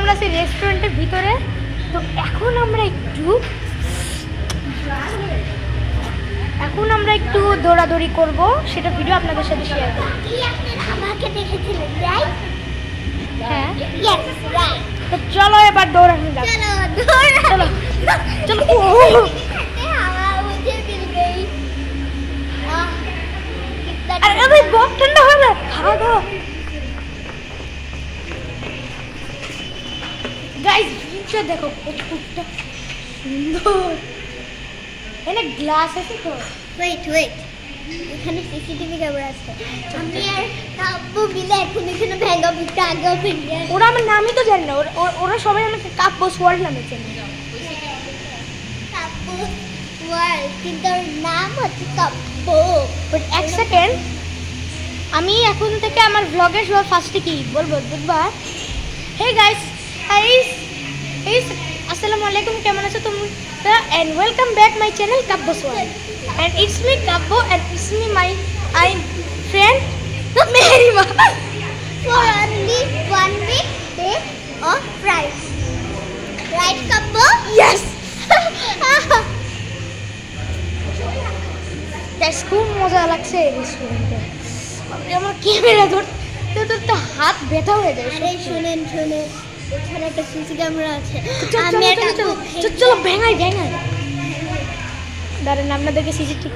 আমরা আছি রেস্টুরেন্টের ভিতরে। তো এখন আমরা একটু দৌড়াদৌড়ি করব, সেটা ভিডিও আপনাদের সাথে শেয়ার করব। আমাকে দেখেছিলেন রাইট? হ্যাঁ, ইয়েস রাইট। তো চলো এবার দৌড়ানো যাক। चलो চলো हवा मुझे मिल गई। আরে ভাই बहुत ठंडा हो रहा है, खाओ दो गाइस। नीचे देखो कतটা সুন্দর, এনে গ্লাস আছে তো। ওয়েট এখানে সিসিটিভি ক্যামেরা আছে। আমি আর কাব্য মিলে এখন এখানে ভেঙ্গা বিটটা আগে ফিরে। ওরা আমার নামই তো জানে না, ওরা সবাই আমাকে কাব্য ওয়ার্ল্ড নামে চেনে। কাব্য ওয়ার্ল্ড, কিন্তু ওর নাম হচ্ছে কাব্য। বাট এক সেকেন্ড, আমি এখন থেকে আমার ব্লগের সবার ফার্স্টে কি বলবো বুধবার। হে গাইস আসসালামু আলাইকুম, কেমন আছো তোমরা? And welcome back my channel Kabya's world, and it's me Kabya, and it's me my friend Mehrima. For only 1 week day of price. Right, Kabya? Yes, that's খুব মজা লাগছে এই রেস্টুরেন্টে। আমার ক্যামেরা ধরতে ধরতে হাত ব্যথা হয়ে যায়। আরে শুনেন এখানে একটা সিসি ক্যামেরা আছে। চলো ভেঙাই দাঁড়ান, আপনাদেরকে সিসিটিভি